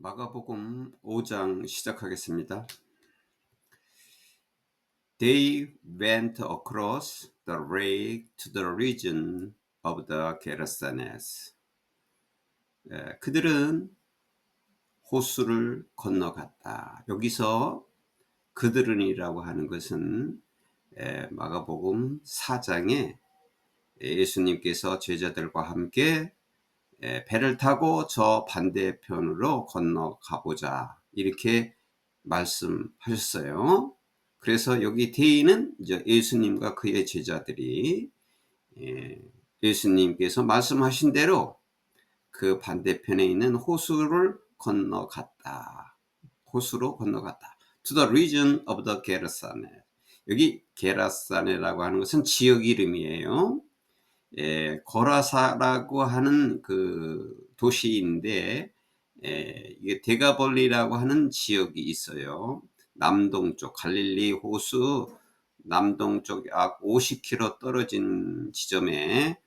마가복음 5장 시작하겠습니다. They went across the lake to the region of the Gerasenes. 그들은 호수를 건너갔다. 여기서 그들은이라고 하는 것은 마가복음 4장에 예수님께서 제자들과 함께 배를 타고 저 반대편으로 건너가 보자 이렇게 말씀하셨어요. 그래서 여기 대의는 이제 예수님과 그의 제자들이 예수님께서 말씀하신 대로 그 반대편에 있는 호수를 건너갔다. 호수로 건너갔다. To the region of the Gerasenes. 여기 게라사네라고 하는 것은 지역 이름이에요. 거라사라고 하는 그 도시인데 이게 데가볼리라고 하는 지역이 있어요. 남동쪽 갈릴리 호수 남동쪽 약 50km 떨어진 지점에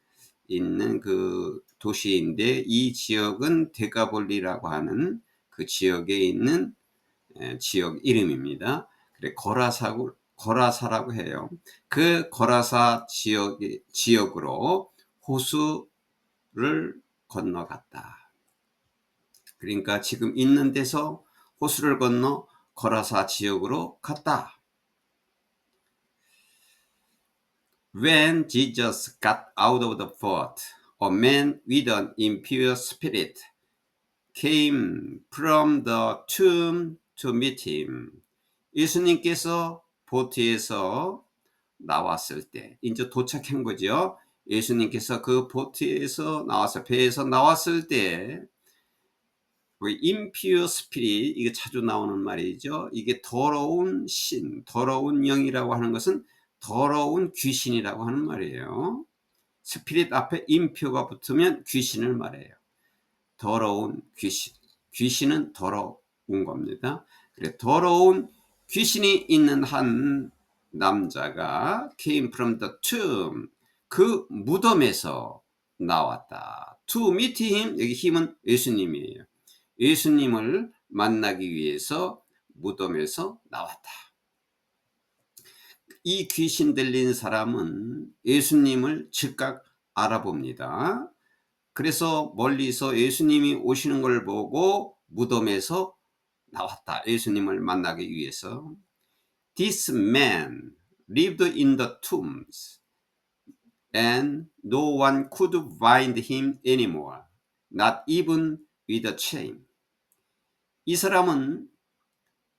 있는 그 도시인데 이 지역은 데가볼리라고 하는 그 지역에 있는 지역 이름입니다. 그래 거라사라고 해요. 그 거라사 지역으로 호수를 건너갔다. 그러니까 지금 있는 데서 호수를 건너 거라사 지역으로 갔다. When Jesus got out of the boat, a man with an impure spirit came from the tomb to meet him. 예수님께서 보트에서 나왔을 때 이제 도착한 거죠. 예수님께서 그 보트에서 나와서 배에서 나왔을 때 impure spirit 이게 자주 나오는 말이죠. 이게 더러운 신, 더러운 영이라고 하는 것은 더러운 귀신이라고 하는 말이에요. 스피릿 앞에 impure가 붙으면 귀신을 말해요. 더러운 귀신. 귀신은 더러운 겁니다. 그래 더러운 귀신이 있는 한 남자가 came from the tomb 그 무덤에서 나왔다. To meet him 여기 힘은 예수님이에요. 예수님을 만나기 위해서 무덤에서 나왔다. 이 귀신 들린 사람은 예수님을 즉각 알아봅니다. 그래서 멀리서 예수님이 오시는 걸 보고 무덤에서 나왔다. 예수님을 만나기 위해서. This man lived in the tombs and no one could find him anymore. Not even with a chain. 이 사람은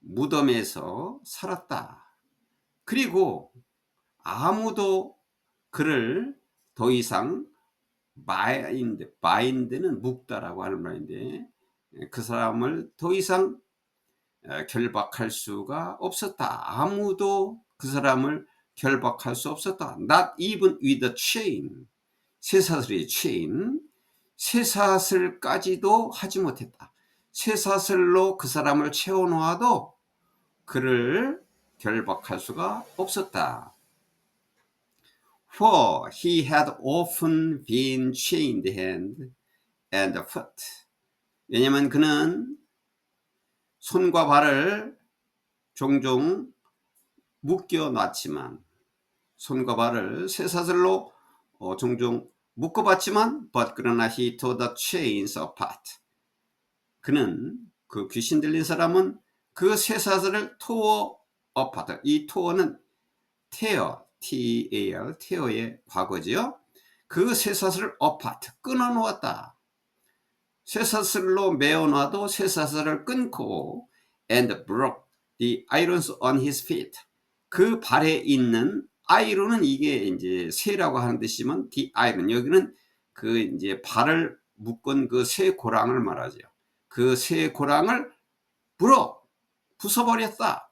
무덤에서 살았다. 그리고 아무도 그를 더 이상 바인드는 묶다라고 하는 말인데 그 사람을 더 이상 결박할 수가 없었다. 아무도 그 사람을 결박할 수 없었다. Not even with a chain. 쇠사슬의 chain. 쇠사슬까지도 하지 못했다. 쇠사슬로 그 사람을 채워놓아도 그를 결박할 수가 없었다. For he had often been chained hand and foot. 왜냐하면 그는 손과 발을 종종 묶여놨지만 손과 발을 쇠사슬로 종종 묶어봤지만 but 그러나 he tore the chains apart. 그는 그 귀신 들린 사람은 그 쇠사슬을 tore apart. 이 tore는 tear, T-A-R, tear의 과거지요. 그 쇠사슬을 apart, 끊어놓았다. 쇠사슬로 메어놔도 쇠사슬을 끊고 and broke the irons on his feet. 그 발에 있는 아이론은 이게 이제 쇠라고 하는 뜻이면 the iron 여기는 그 이제 발을 묶은 그 쇠 고랑을 말하죠. 그 쇠 고랑을 부숴버렸다.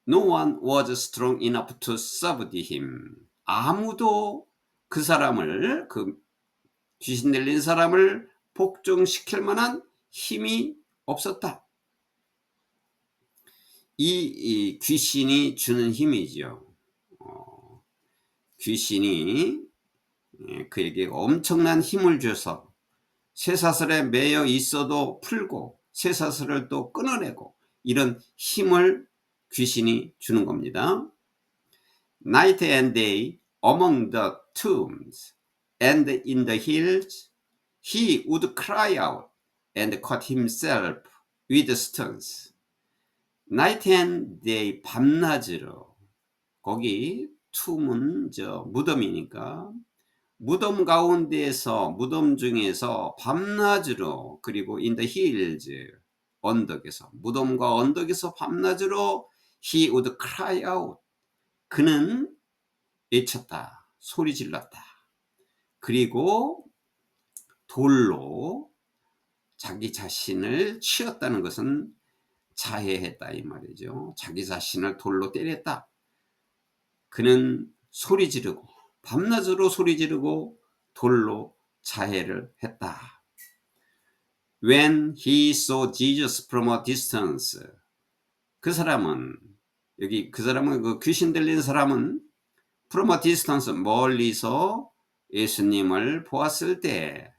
No one was strong enough to subdue him. 아무도 그 사람을 그 귀신 들린 사람을 복종시킬 만한 힘이 없었다. 이 귀신이 주는 힘이죠. 귀신이 그에게 엄청난 힘을 줘서 쇠사슬에 매여 있어도 풀고 쇠사슬을 또 끊어내고 이런 힘을 귀신이 주는 겁니다. Night and day among the tombs and in the hills he would cry out and cut himself with stones. Night and day 밤낮으로 거기 tomb은 무덤이니까 무덤 가운데에서 무덤 중에서 밤낮으로 그리고 in the hills 언덕에서 무덤과 언덕에서 밤낮으로 he would cry out 그는 외쳤다 소리 질렀다 그리고 돌로 자기 자신을 치었다는 것은 자해했다 이 말이죠. 자기 자신을 돌로 때렸다. 그는 소리 지르고 밤낮으로 소리 지르고 돌로 자해를 했다. When he saw Jesus from a distance 그 사람은 그 귀신 들린 사람은 from a distance 멀리서 예수님을 보았을 때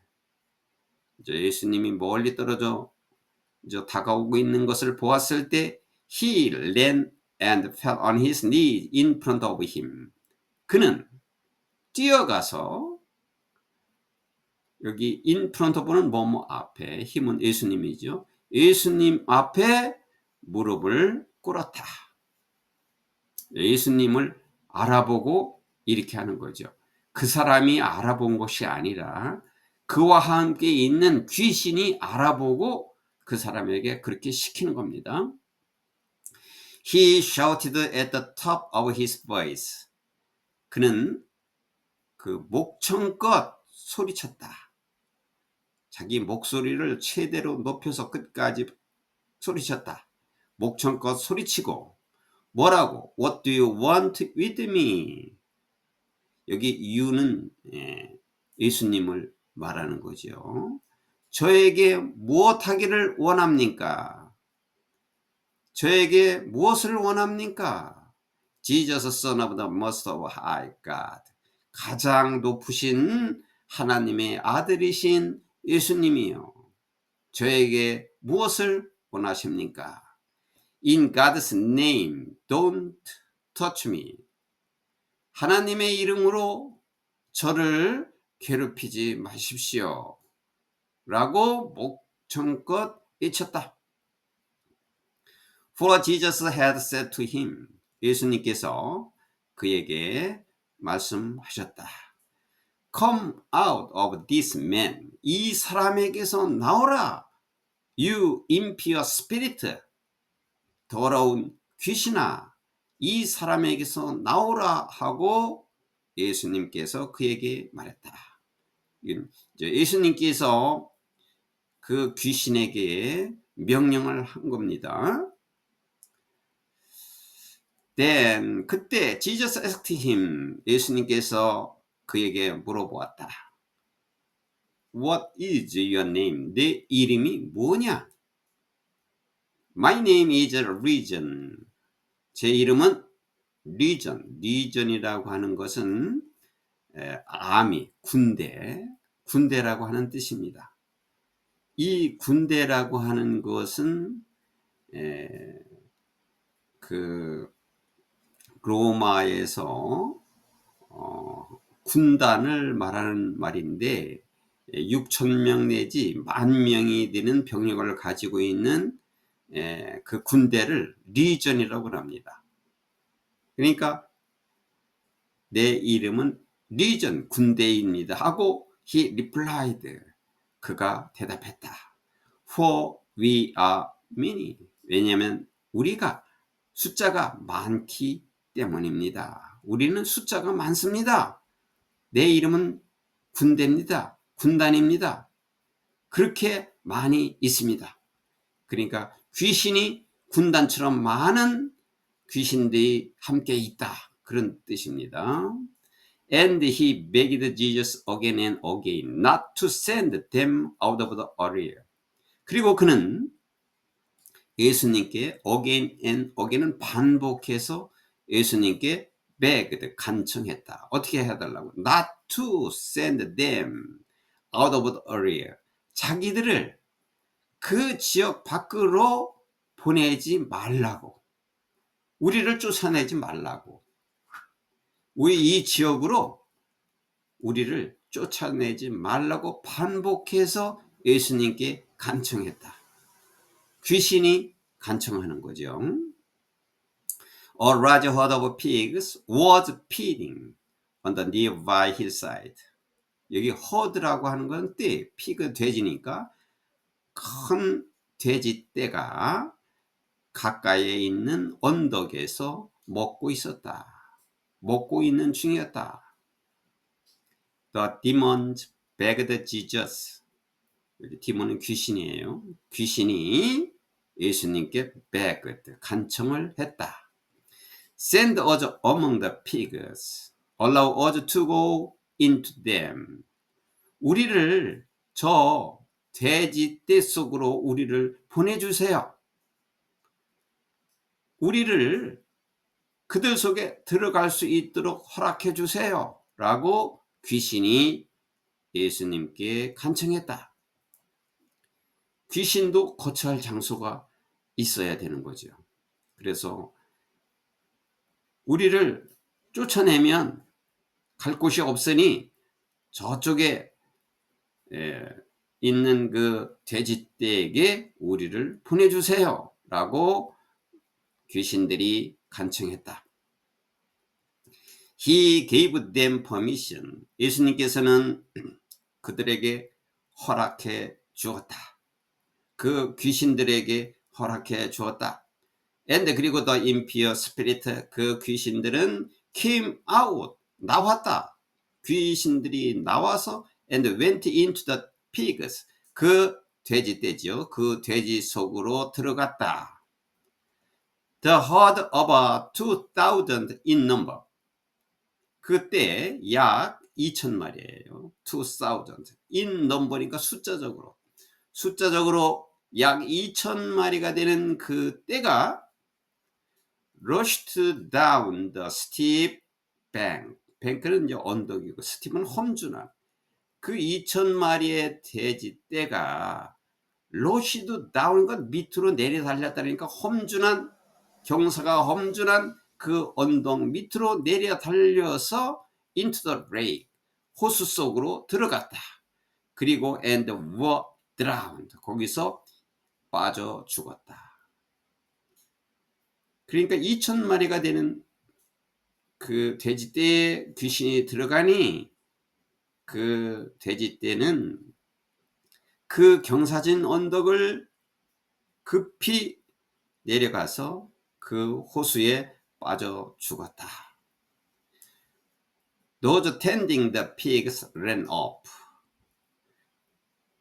예수님이 멀리 떨어져 다가오고 있는 것을 보았을 때 he ran and fell on his knees in front of him. 그는 뛰어가서 여기 in front of는 뭐뭐 앞에 힘은 예수님이죠. 예수님 앞에 무릎을 꿇었다. 예수님을 알아보고 이렇게 하는 거죠. 그 사람이 알아본 것이 아니라 그와 함께 있는 귀신이 알아보고 그 사람에게 그렇게 시키는 겁니다. He shouted at the top of his voice. 그는 그 목청껏 소리쳤다. 자기 목소리를 최대로 높여서 끝까지 소리쳤다. 목청껏 소리치고 뭐라고? What do you want with me? 여기 you는 예수님을 말하는 거죠. 저에게 무엇하기를 원합니까? 저에게 무엇을 원합니까? Jesus, Son of the Most High God. 가장 높으신 하나님의 아들이신 예수님이요. 저에게 무엇을 원하십니까? In God's name, don't touch me. 하나님의 이름으로 저를 괴롭히지 마십시오. 라고 목청껏 외쳤다. For Jesus had said to him, 예수님께서 그에게 말씀하셨다. Come out of this man. 이 사람에게서 나오라. You impure spirit. 더러운 귀신아. 이 사람에게서 나오라 하고 예수님께서 그에게 말했다. 예수님께서 그 귀신에게 명령을 한 겁니다. Then 그때 Jesus asked him 예수님께서 그에게 물어보았다. What is your name? 내 이름이 뭐냐? My name is Legion. 제 이름은 Legion. Legion이라고 하는 것은 아미, 군대라고 하는 뜻입니다. 이 군대라고 하는 것은 그 로마에서 군단을 말하는 말인데 6,000명 내지 10,000명이 되는 병력을 가지고 있는 그 군대를 리전이라고 합니다. 그러니까 내 이름은 리전 군대입니다 하고 he replied 그가 대답했다. For we are many. 왜냐하면 우리가 숫자가 많기 때문입니다. 우리는 숫자가 많습니다. 내 이름은 군대입니다. 군단입니다. 그렇게 많이 있습니다. 그러니까 귀신이 군단처럼 많은 귀신들이 함께 있다. 그런 뜻입니다. And he begged Jesus again and again not to send them out of the area. 그리고 그는 예수님께 again and again은 반복해서 예수님께 begged 간청했다. 어떻게 해달라고? Not to send them out of the area. 자기들을 그 지역 밖으로 보내지 말라고, 우리를 쫓아내지 말라고, 우리 이 지역으로 우리를 쫓아내지 말라고 반복해서 예수님께 간청했다. 귀신이 간청하는 거죠. A large herd of pigs was feeding on the nearby hillside. 여기 herd라고 하는 건 떼, 피그 돼지니까 큰 돼지 떼가 가까이에 있는 언덕에서 먹고 있었다. 먹고 있는 중이었다. The demons begged Jesus. 여기 디몬은 귀신이에요. 귀신이 예수님께 begged, 간청을 했다. Send us among the pigs. Allow us to go into them. 우리를 저 돼지 떼 속으로 우리를 보내주세요. 우리를 그들 속에 들어갈 수 있도록 허락해 주세요. 라고 귀신이 예수님께 간청했다. 귀신도 거처할 장소가 있어야 되는 거죠. 그래서 우리를 쫓아내면 갈 곳이 없으니 저쪽에 있는 그 돼지떼에게 우리를 보내주세요. 라고 귀신들이 간청했다. He gave them permission. 예수님께서는 그들에게 허락해 주었다. 그 귀신들에게 허락해 주었다. And 그리고 the impure spirit, 그 귀신들은 came out, 나왔다. 귀신들이 나와서 and went into the pigs, 그 돼지떼죠. 그 돼지 속으로 들어갔다. The herd of 2,000 in number. 그때 약 2,000마리예요. 2,000. in number니까 숫자적으로 약 2,000마리가 되는 그 떼가 rushed down the steep bank. 뱅크는 이제 언덕이고 스티브는 험준한 그 2,000마리의 돼지 떼가 rushed down 건 밑으로 내려 달렸다니까 험준한 경사가 험준한 그 언덕 밑으로 내려 달려서 into the lake, 호수 속으로 들어갔다. 그리고 and were drowned, 거기서 빠져 죽었다. 그러니까 2,000마리가 되는 그 돼지떼에 귀신이 들어가니 그 돼지떼는 그 경사진 언덕을 급히 내려가서 그 호수에 빠져 죽었다. Those tending the pigs ran off.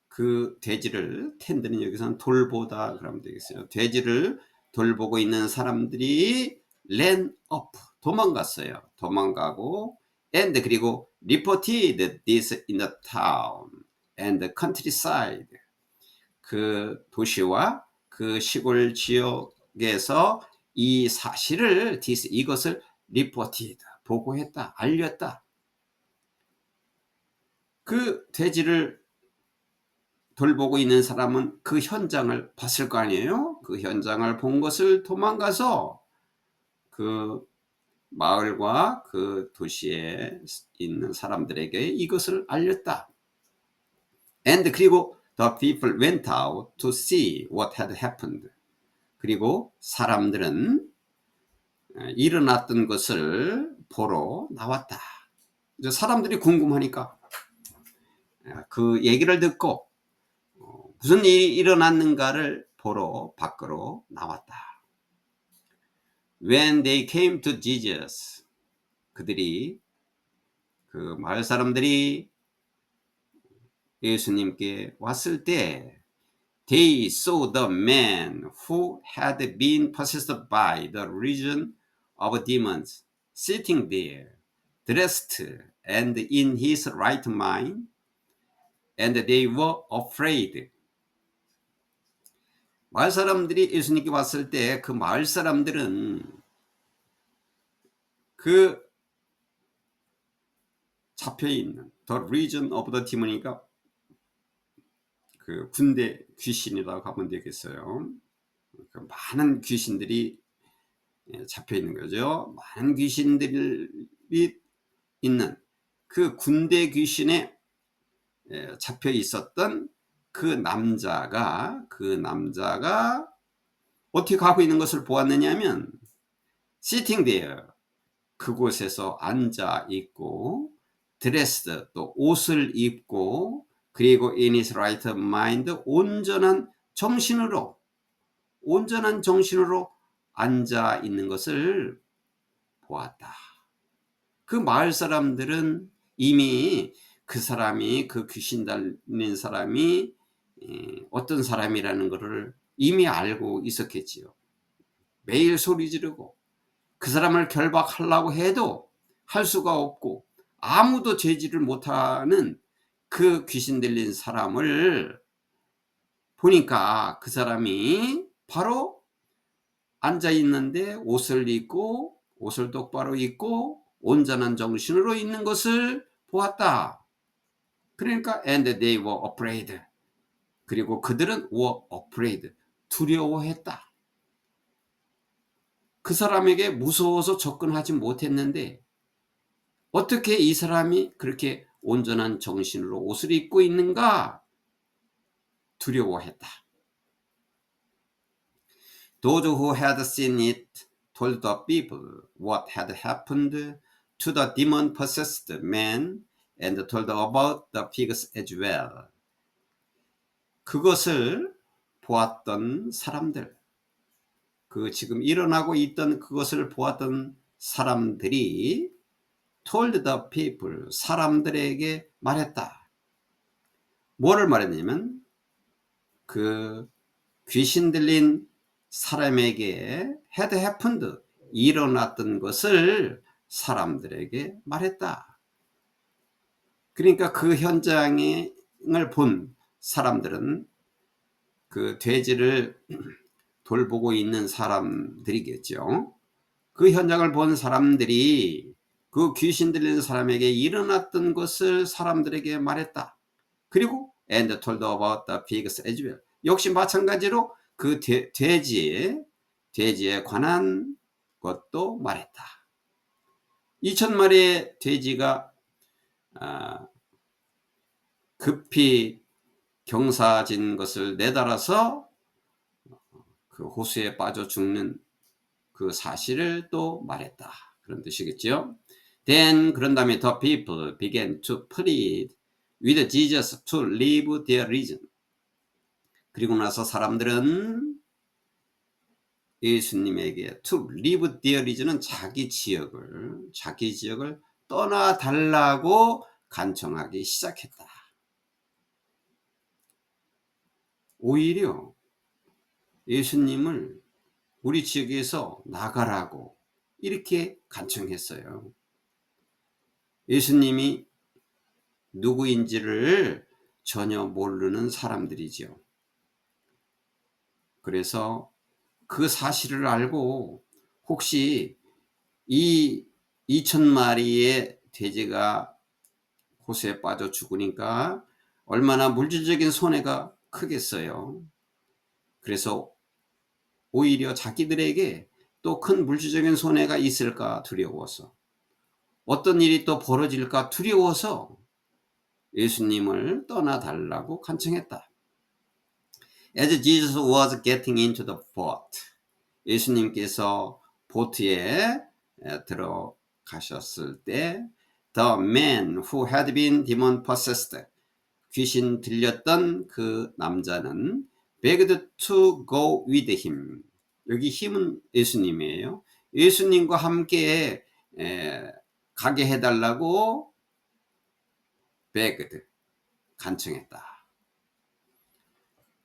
그 돼지를, 텐드는 여기서는 돌보다 그러면 되겠어요. 돼지를 돌보고 있는 사람들이 ran off, 도망갔어요. 도망가고 and 그리고 reported this in the town and the countryside. 그 도시와 그 시골 지역에서 이 사실을 이것을 reported, 보고했다, 알렸다. 그 돼지를 돌보고 있는 사람은 그 현장을 봤을 거 아니에요. 그 현장을 본 것을 도망가서 그 마을과 그 도시에 있는 사람들에게 이것을 알렸다. And 그리고 the people went out to see what had happened. 그리고 사람들은 일어났던 것을 보러 나왔다. 이제 사람들이 궁금하니까 그 얘기를 듣고 무슨 일이 일어났는가를 보러 밖으로 나왔다. When they came to Jesus, 그들이 그 마을 사람들이 예수님께 왔을 때 they saw the man who had been possessed by the legion of demons sitting there, dressed and in his right mind, and they were afraid. 마을 사람들이 예수님께 왔을 때 그 마을 사람들은 그 잡혀있는 the legion of the demon이니까 그 군대 귀신이라고 하면 되겠어요. 그 많은 귀신들이 잡혀 있는 거죠. 많은 귀신들이 있는 그 군대 귀신에 잡혀 있었던 그 남자가 어떻게 가고 있는 것을 보았느냐 하면 sitting there, 그곳에서 앉아 있고, dressed, 또 옷을 입고, 그리고 in his right mind, 온전한 정신으로 앉아 있는 것을 보았다. 그 마을 사람들은 이미 그 사람이, 그 귀신 달린 사람이 어떤 사람이라는 것을 이미 알고 있었겠지요. 매일 소리 지르고 그 사람을 결박하려고 해도 할 수가 없고 아무도 제지를 못하는 그 귀신 들린 사람을 보니까 그 사람이 바로 앉아 있는데 옷을 똑바로 입고 온전한 정신으로 있는 것을 보았다. 그러니까 and they were afraid. 그리고 그들은 were afraid. 두려워했다. 그 사람에게 무서워서 접근하지 못했는데 어떻게 이 사람이 그렇게 온전한 정신으로 옷을 입고 있는가? 두려워했다. Those who had seen it told the people what had happened to the demon-possessed man and told about the pigs as well. 그것을 보았던 사람들, 그 지금 일어나고 있던 그것을 보았던 사람들이 told the people, 사람들에게 말했다. 뭐를 말했냐면 그 귀신 들린 사람에게 had happened, 일어났던 것을 사람들에게 말했다. 그러니까 그 현장을 본 사람들은 그 돼지를 돌보고 있는 사람들이겠죠. 그 현장을 본 사람들이 그 귀신 들리는 사람에게 일어났던 것을 사람들에게 말했다. 그리고 and told about the pigs as well. 역시 마찬가지로 그 돼지에 관한 것도 말했다. 2,000마리의 돼지가 급히 경사진 것을 내달아서 그 호수에 빠져 죽는 그 사실을 또 말했다. 그런 뜻이겠죠. Then 그런 다음에 the people began to plead with Jesus to leave their region. 그리고 나서 사람들은 예수님에게 to leave their region은 자기 지역을 떠나달라고 간청하기 시작했다. 오히려 예수님을 우리 지역에서 나가라고 이렇게 간청했어요. 예수님이 누구인지를 전혀 모르는 사람들이죠. 그래서 그 사실을 알고 혹시 이 2,000마리의 돼지가 호수에 빠져 죽으니까 얼마나 물질적인 손해가 크겠어요. 그래서 오히려 자기들에게 또 큰 물질적인 손해가 있을까 두려워서, 어떤 일이 또 벌어질까 두려워서 예수님을 떠나달라고 간청했다. As Jesus was getting into the boat, 예수님께서 보트에 들어가셨을 때 the man who had been demon possessed, 귀신 들렸던 그 남자는 begged to go with him. 여기 힘은 예수님이에요. 예수님과 함께 가게 해달라고 begged, 간청했다.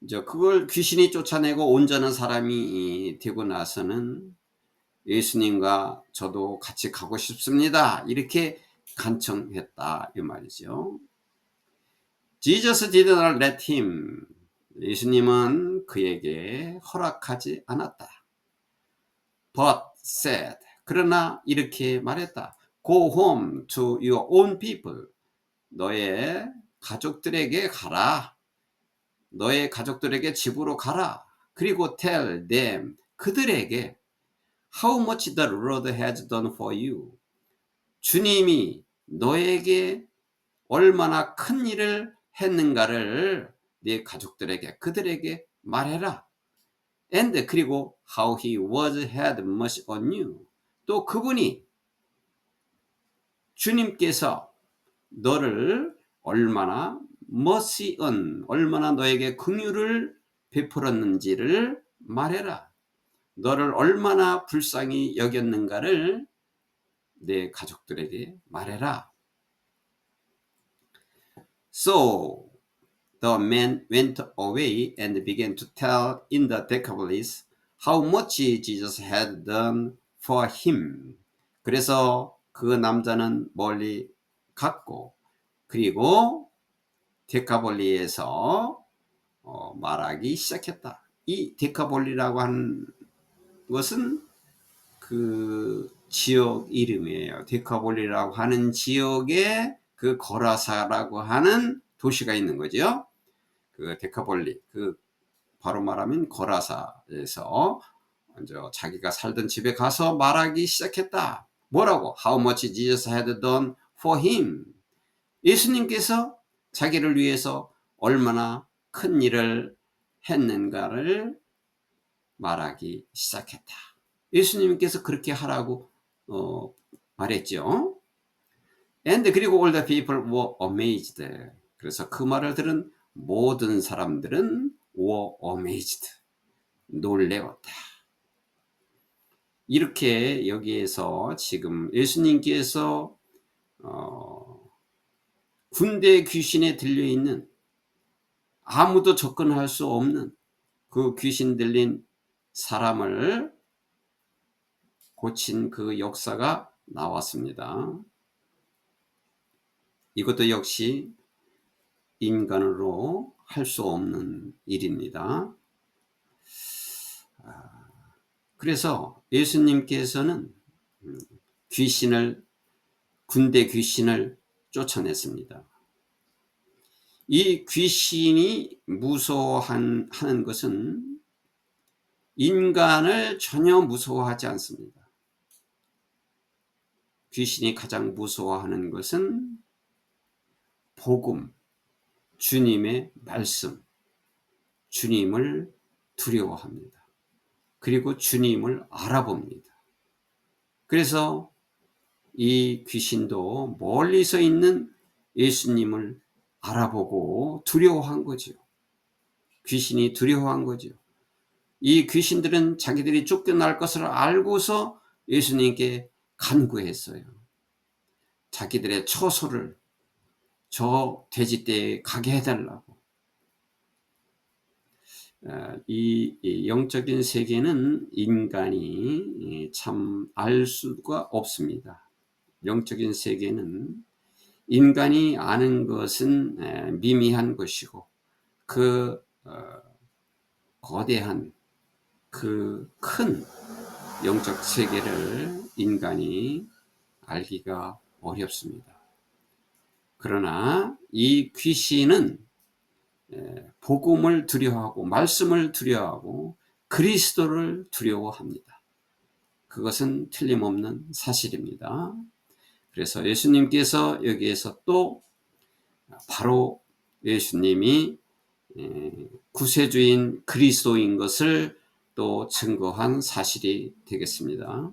이제 그걸 귀신이 쫓아내고 온전한 사람이 되고 나서는 예수님과 저도 같이 가고 싶습니다. 이렇게 간청했다 이 말이죠. Jesus did not let him. 예수님은 그에게 허락하지 않았다. But said. 그러나 이렇게 말했다. Go home to your own people. 너의 가족들에게 가라. 너의 가족들에게 집으로 가라. 그리고 tell them, 그들에게 how much the Lord has done for you. 주님이 너에게 얼마나 큰 일을 했는가를 네 가족들에게, 그들에게 말해라. And 그리고 how he was had much on you. 또 그분이, 주님께서 너를 얼마나 mercy on, 얼마나 너에게 긍휼을 베풀었는지를 말해라. 너를 얼마나 불쌍히 여겼는가를 내 가족들에게 말해라. So the man went away and began to tell in the Decapolis how much Jesus had done for him. 그래서 그 남자는 멀리 갔고, 그리고 데카볼리에서 말하기 시작했다. 이 데카볼리라고 하는 것은 그 지역 이름이에요. 데카볼리라고 하는 지역에 그 거라사라고 하는 도시가 있는 거죠. 그 데카볼리, 그 바로 말하면 거라사에서 먼저 자기가 살던 집에 가서 말하기 시작했다. 뭐라고? How much Jesus had done for him. 예수님께서 자기를 위해서 얼마나 큰 일을 했는가를 말하기 시작했다. 예수님께서 그렇게 하라고 말했죠. And 그리고 all the people were amazed. 그래서 그 말을 들은 모든 사람들은 were amazed. 놀래웠다. 이렇게 여기에서 지금 예수님께서 군대 귀신에 들려있는, 아무도 접근할 수 없는 그 귀신 들린 사람을 고친 그 역사가 나왔습니다. 이것도 역시 인간으로 할 수 없는 일입니다. 그래서 예수님께서는 군대 귀신을 쫓아냈습니다. 이 귀신이 무서워하는 것은 인간을 전혀 무서워하지 않습니다. 귀신이 가장 무서워하는 것은 복음, 주님의 말씀, 주님을 두려워합니다. 그리고 주님을 알아봅니다. 그래서 이 귀신도 멀리서 있는 예수님을 알아보고 두려워한 거죠. 귀신이 두려워한 거죠. 이 귀신들은 자기들이 쫓겨날 것을 알고서 예수님께 간구했어요. 자기들의 처소를 저 돼지떼에 가게 해달라고. 이 영적인 세계는 인간이 참 알 수가 없습니다. 영적인 세계는 인간이 아는 것은 미미한 것이고, 그 거대한 그 큰 영적 세계를 인간이 알기가 어렵습니다. 그러나 이 귀신은 복음을 두려워하고 말씀을 두려워하고 그리스도를 두려워합니다. 그것은 틀림없는 사실입니다. 그래서 예수님께서 여기에서 또 바로 예수님이 구세주인 그리스도인 것을 또 증거한 사실이 되겠습니다.